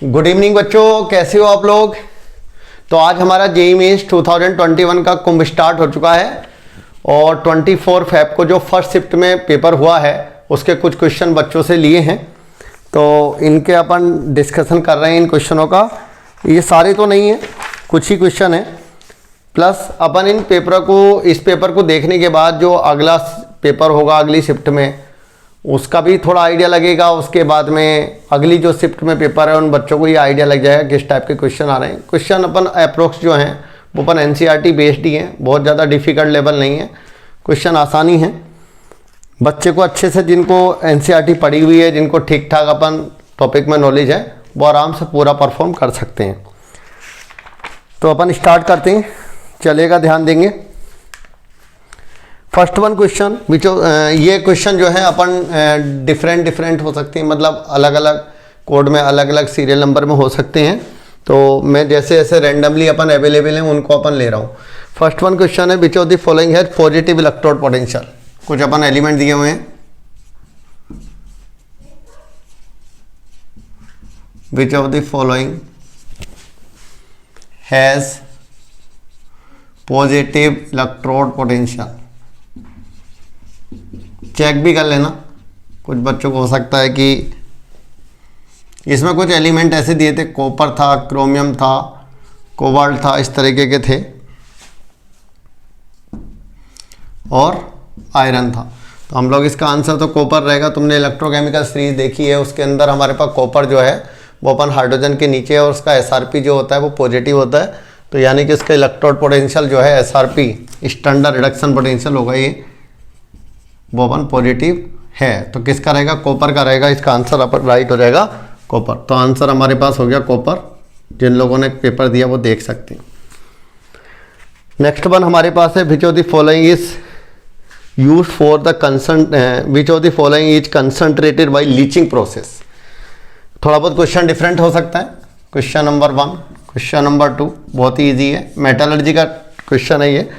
Good evening बच्चों, कैसे हो आप लोग। तो आज हमारा जेईई मेंस 2021 का कुंभ स्टार्ट हो चुका है और 24 फेब को जो फर्स्ट शिफ्ट में पेपर हुआ है उसके कुछ क्वेश्चन बच्चों से लिए हैं। तो इनके अपन डिस्कशन कर रहे हैं इन क्वेश्चनों का। ये सारे तो नहीं है, कुछ ही क्वेश्चन है। प्लस अपन इन इस पेपर को देखने के बाद जो अगला पेपर होगा अगली शिफ्ट में उसका भी थोड़ा आइडिया लगेगा। उसके बाद में अगली जो शिफ्ट में पेपर है उन बच्चों को ये आइडिया लग जाएगा किस टाइप के क्वेश्चन आ रहे हैं। क्वेश्चन अपन अप्रोक्स जो हैं वो अपन एनसीईआरटी बेस्ड ही हैं, बहुत ज़्यादा डिफ़िकल्ट लेवल नहीं है, क्वेश्चन आसानी है। बच्चे को अच्छे से जिनको एनसीईआरटी पढ़ी हुई है, जिनको ठीक ठाक अपन टॉपिक में नॉलेज है, वो आराम से पूरा परफॉर्म कर सकते हैं। तो अपन स्टार्ट करते हैं, चलेगा, ध्यान देंगे। फर्स्ट वन क्वेश्चन विच ये क्वेश्चन जो है अपन डिफरेंट हो सकते हैं, मतलब अलग अलग कोड में अलग अलग सीरियल नंबर में हो सकते हैं। तो मैं जैसे जैसे रैंडमली अपन अवेलेबल हैं उनको अपन ले रहा हूँ। फर्स्ट वन क्वेश्चन है विच ऑफ द फॉलोइंग है पॉजिटिव इलेक्ट्रोड पोटेंशियल। कुछ अपन एलिमेंट दिए हुए हैं, which of the following has positive electrode potential. Check भी कर लेना, कुछ बच्चों को हो सकता है कि इसमें कुछ एलिमेंट ऐसे दिए थे, कॉपर था, क्रोमियम था, कोबाल्ट था, इस तरीके के थे, और आयरन था। तो हम लोग इसका आंसर तो कॉपर रहेगा। तुमने इलेक्ट्रोकेमिकल सीरीज देखी है, उसके अंदर हमारे पास कॉपर जो है वो अपन हाइड्रोजन के नीचे है और उसका एसआरपी जो होता है वो पॉजिटिव होता है। तो यानी कि इसका इलेक्ट्रोड पोटेंशियल जो है एसआरपी, स्टैंडर्ड रिडक्शन पोटेंशियल होगा, ये वो अपन पॉजिटिव है। तो किसका रहेगा? कॉपर का रहेगा। इसका आंसर अपन राइट हो जाएगा कॉपर। तो आंसर हमारे पास हो गया कॉपर। जिन लोगों ने पेपर दिया वो देख सकते हैं। नेक्स्ट वन हमारे पास है which of the following is use for the which of the following is concentrated by leaching process. थोड़ा बहुत क्वेश्चन डिफरेंट हो सकता है। क्वेश्चन नंबर 1, क्वेश्चन नंबर 2 बहुत ही ईजी है, मेटलर्जी का क्वेश्चन है ये।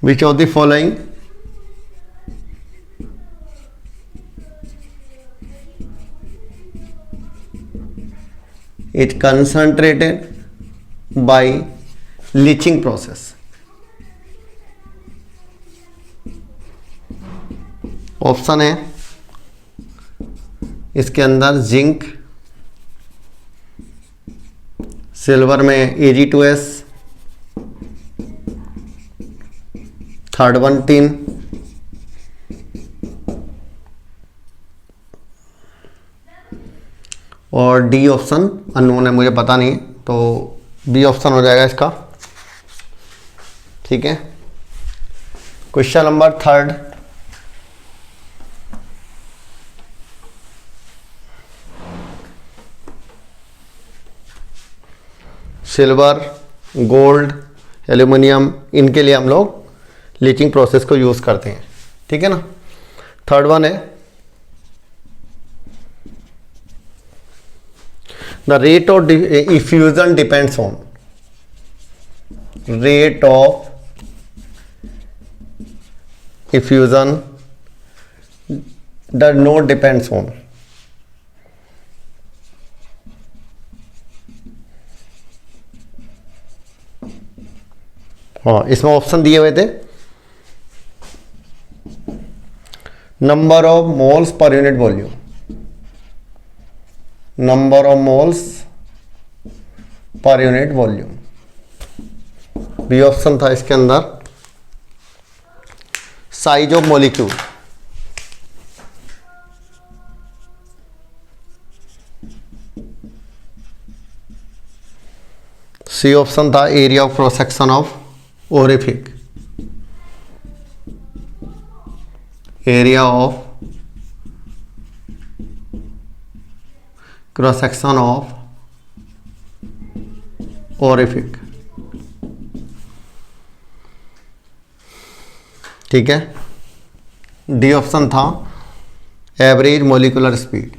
Which of the following is concentrated by leaching process. Option है इसके अंदर जिंक, सिल्वर में Ag2S, थर्ड वन टिन, और डी ऑप्शन अननोन है, मुझे पता नहीं, तो बी ऑप्शन हो जाएगा इसका। ठीक है। Question number 3, silver, gold, aluminium, इनके लिए हम लोग लीचिंग प्रोसेस को यूज करते हैं। ठीक है ना। थर्ड वन है the rate of effusion depends on, rate of effusion does not depends on। हाँ, इसमें ऑप्शन दिए हुए थे number of moles per unit volume, number of moles per unit volume. B option था इसके अंदर size of molecule, C option था area of cross section of orifice, area of cross section of orifice. ठीक है। D option था average molecular speed.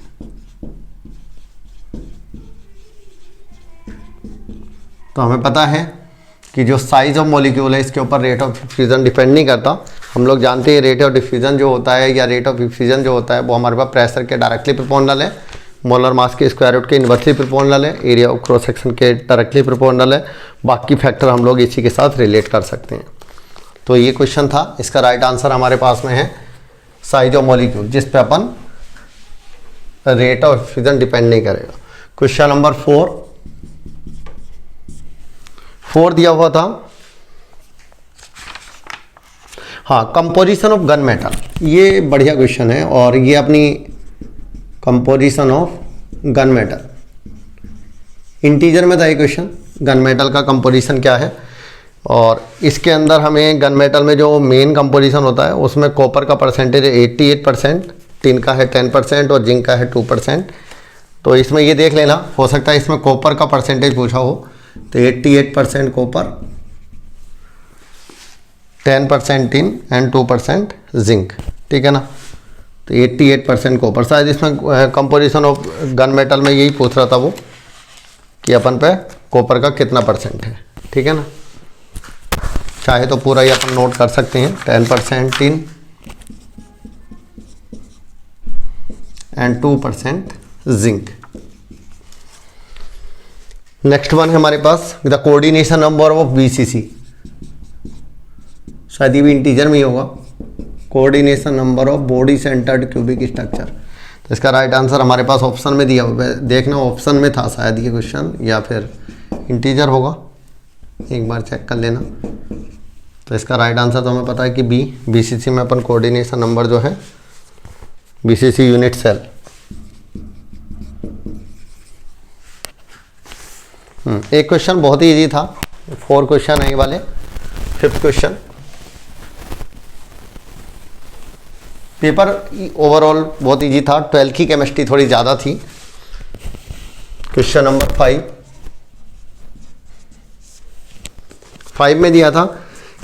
तो हमें पता है कि जो साइज ऑफ मॉलिक्यूल है इसके ऊपर रेट ऑफ डिफ्यूजन डिपेंड नहीं करता। हम लोग जानते हैं रेट ऑफ डिफ्यूजन जो होता है या रेट ऑफ डिफ्यूजन जो होता है वो हमारे पास प्रेशर के डायरेक्टली प्रोपोर्शनल है। मोलर मास के स्क्वायर रूट के इन्वर्सली प्रोपोर्शनल है, एरिया ऑफ क्रॉस सेक्शन के डायरेक्टली प्रोपोर्शनल है, बाकी फैक्टर हम लोग इसी के साथ रिलेट कर सकते हैं। तो ये क्वेश्चन था, इसका राइट आंसर हमारे पास में है साइज ऑफ मॉलिक्यूल, जिस पे अपन रेट ऑफ डिफ्यूजन डिपेंड नहीं करेगा। क्वेश्चन नंबर 4 दिया हुआ था, हाँ, कंपोजिशन ऑफ गन मेटल। ये बढ़िया क्वेश्चन है और ये अपनी composition of gun metal integer में था ये क्वेश्चन, गन मेटल का कंपोजिशन क्या है। और इसके अंदर हमें गन मेटल में जो मेन कंपोजिशन होता है उसमें कॉपर का परसेंटेज 88%, टिन का है 10% और जिंक का है 2%। तो इसमें ये देख लेना, हो सकता है इसमें कॉपर का परसेंटेज पूछा हो, तो 88% कॉपर, 10% टिन एंड 2% जिंक, ठीक है ना। तो 88% कॉपर, शायद इसमें कंपोजिशन ऑफ गन मेटल में यही पूछ रहा था वो कि अपन पे कॉपर का कितना परसेंट है, ठीक है ना। चाहे तो पूरा ही अपन नोट कर सकते हैं, 10% tin and 2% zinc. Next one है हमारे पास the coordination number of BCC, शायद ये भी इंटीजर में ही होगा, coordination number of body centered cubic structure. तो इसका राइट आंसर हमारे पास ऑप्शन में दिया हुआ है, देखना ऑप्शन में था शायद ये क्वेश्चन, या फिर इंटीजर होगा, एक बार चेक कर लेना। तो इसका राइट आंसर तो हमें पता है कि बी, बीसीसी में अपन कोऑर्डिनेशन नंबर जो है बीसीसी यूनिट सेल। एक क्वेश्चन बहुत ही इजी था, 4 क्वेश्चन है ये वाले। 5th क्वेश्चन, पेपर ओवरऑल बहुत इजी था, 12 की केमिस्ट्री थोड़ी ज़्यादा थी। क्वेश्चन नंबर 5 में दिया था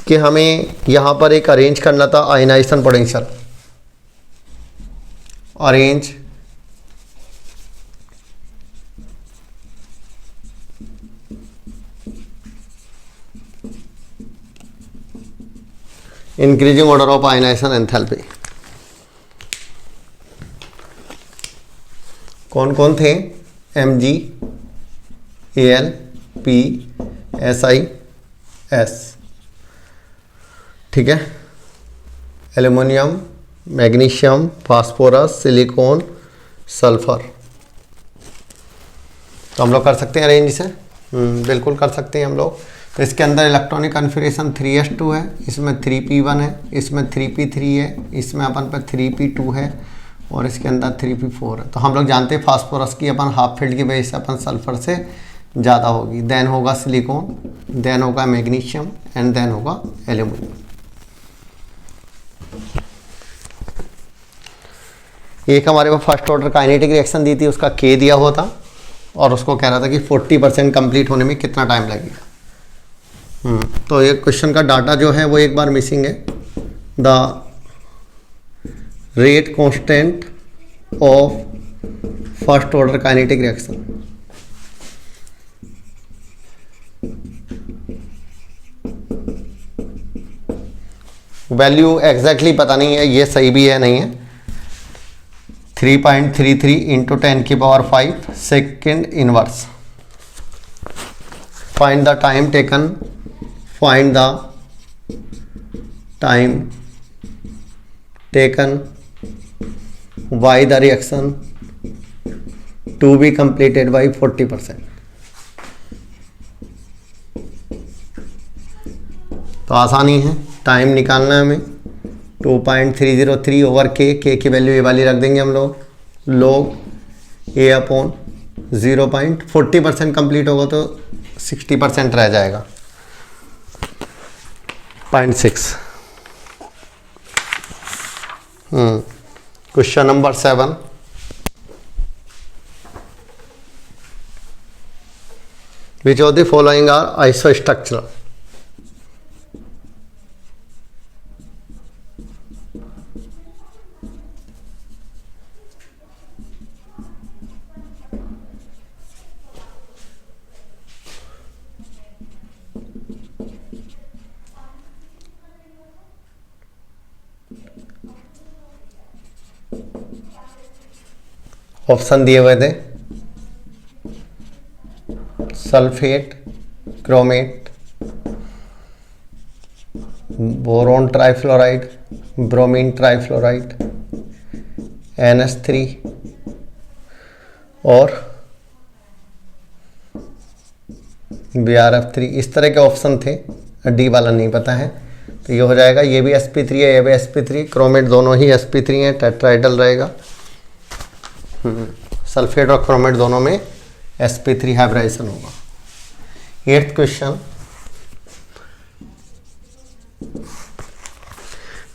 कि हमें यहाँ पर एक अरेंज करना था ionization potential, arrange increasing order of ionization enthalpy. कौन कौन थे? Mg, Al, P, Si, S, ठीक है। Aluminium, magnesium, phosphorus, silicon, sulphur. तो हम लोग कर सकते हैं अरेंज से, बिल्कुल कर सकते हैं हम लोग। तो इसके अंदर इलेक्ट्रॉनिक कन्फिग्रेशन 3s2 है, इसमें 3p1 है, इसमें 3p3 है, इसमें अपन पर 3p2 है और इसके अंदर 3p4 है। तो हम लोग जानते हैं फास्फोरस की अपन हाफ फील्ड की वजह से अपन सल्फर से ज़्यादा होगी, देन होगा सिलिकॉन, देन होगा मैग्नीशियम एंड देन होगा एल्यूमिनियम। एक हमारे पास फर्स्ट ऑर्डर काइनेटिक रिएक्शन दी थी, उसका K दिया हुआ था और उसको कह रहा था कि 40% कंप्लीट होने में कितना टाइम लगेगा। तो ये क्वेश्चन का डाटा जो है वो एक बार मिसिंग है। The rate constant of first order kinetic reaction, value exactly पता नहीं है, ये सही भी है नहीं है। 3.33 into 10⁵ second inverse. Find the time taken, find the time taken by the reaction to be completed by 40%। तो आसानी है, टाइम निकालना है हमें 2.303 ओवर K की वैल्यू ये वाली रख देंगे हम लोग, log A/0. 40% कंप्लीट होगा तो 60% रह जाएगा, 0.6। Question number 7, which of the following are isostructural. Option दिए हुए थे, sulphate, chromate, boron trifluoride, bromine trifluoride, NH3 और BrF3, इस तरह के ऑप्शन थे। डी वाला नहीं पता है, तो ये हो जाएगा। ये भी sp3 है, ये भी sp3, क्रोमेट दोनों ही sp3 है, टेट्राइडल रहेगा। सल्फेट और क्रोमेट दोनों में sp3 हाइब्रिडाइजेशन होगा। 8th question,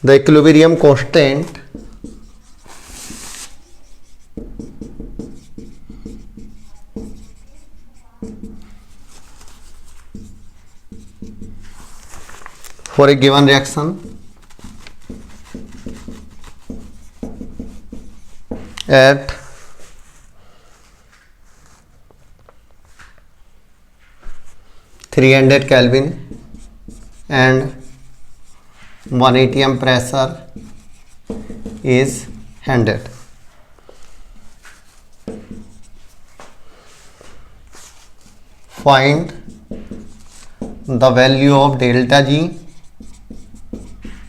the equilibrium constant for a given reaction at 300 Kelvin and 1 atm pressure is 100. Find the value of delta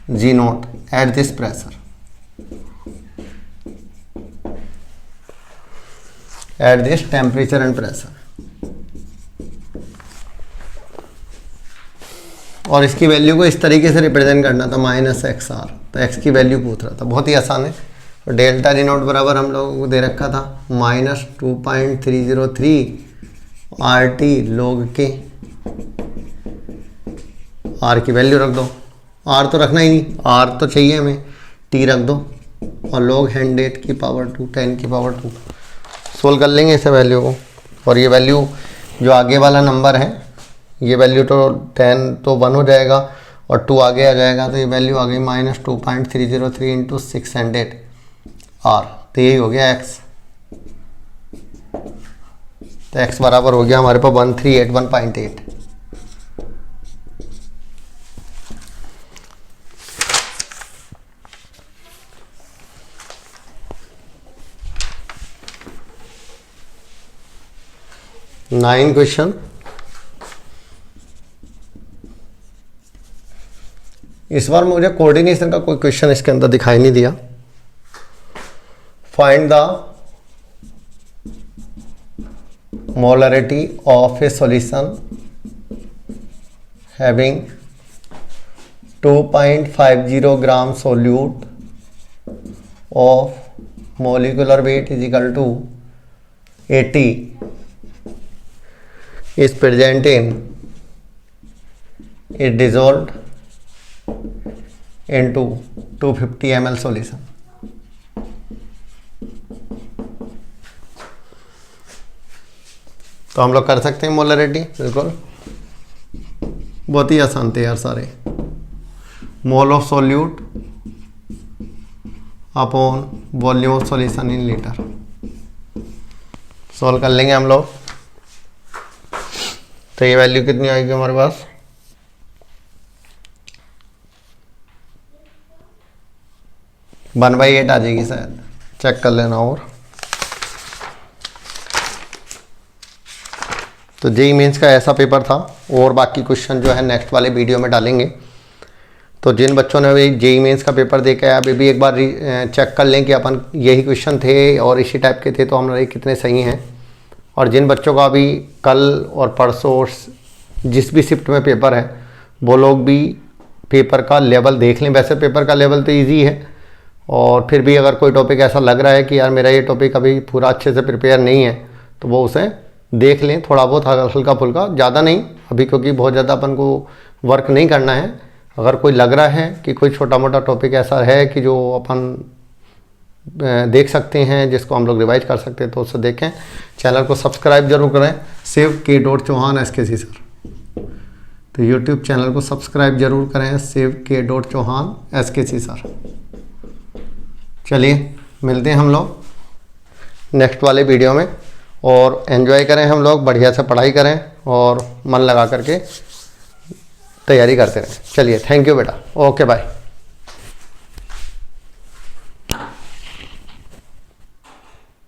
G naught at this pressure. At this temperature and pressure. और इसकी value को इस तरीके से represent करना था, -XR। तो x की वैल्यू पूछ रहा था, बहुत ही आसान है। तो डेल्टा G नॉट बराबर हम लोगों को दे रखा था -2.303 RT log K। R की वैल्यू रख दो, R तो रखना ही नहीं, R तो चाहिए हमें, T रख दो और log 100 की पावर 2 10 की पावर 2 सोल्व कर लेंगे इस वैल्यू को। और ये वैल्यू जो आगे वाला नंबर है, ये वैल्यू तो 10 तो 1 हो जाएगा और 2 आगे आ जाएगा, तो ये वैल्यू आ गई -2.303 इंटू 600 R। तो यही हो गया x। तो x बराबर हो गया हमारे पास 1381.8। नाइन क्वेश्चन, इस बार मुझे कोऑर्डिनेशन का कोई क्वेश्चन इसके अंदर दिखाई नहीं दिया। Find the molarity of a solution having 2.50 gram solute of molecular weight is equal to 80 is present in is dissolved into 250 ml solution। तो हम लोग कर सकते हैं मोलरिटी, बिल्कुल बहुत ही आसान थे यार सारे। Mole of solute upon volume of solution in litre, solve कर लेंगे हम लोग। तो ये वैल्यू कितनी आएगी हमारे पास, वन बाई 8 आ जाएगी शायद, चेक कर लेना। और तो जेईई मेंस का ऐसा पेपर था, और बाकी क्वेश्चन जो है नेक्स्ट वाले वीडियो में डालेंगे। तो जिन बच्चों ने अभी जेईई मेंस का पेपर देखा है, अभी भी एक बार चेक कर लें कि अपन यही क्वेश्चन थे और इसी टाइप के थे, तो हमारे कितने सही हैं। और जिन बच्चों का अभी कल और परसों जिस भी शिफ्ट में पेपर है, वो लोग भी पेपर का लेवल देख लें। वैसे पेपर का लेवल तो इजी है, और फिर भी अगर कोई टॉपिक ऐसा लग रहा है कि यार मेरा ये टॉपिक अभी पूरा अच्छे से प्रिपेयर नहीं है, तो वो उसे देख लें, थोड़ा बहुत हल्का फुल्का, ज़्यादा नहीं अभी, क्योंकि बहुत ज़्यादा अपन को वर्क नहीं करना है। अगर कोई लग रहा है कि कोई छोटा मोटा टॉपिक ऐसा है कि जो अपन देख सकते हैं, जिसको हम लोग रिवाइज कर सकते हैं, तो उससे देखें। चैनल को सब्सक्राइब जरूर करें, सेव के चौहान SKC सर। तो यूट्यूब चैनल को सब्सक्राइब जरूर करें, सेव के चौहान SKC सर। चलिए मिलते हैं हम लोग नेक्स्ट वाले वीडियो में, और एंजॉय करें हम लोग, बढ़िया से पढ़ाई करें और मन लगा करके तैयारी करते रहें। चलिए, थैंक यू बेटा, ओके बाय।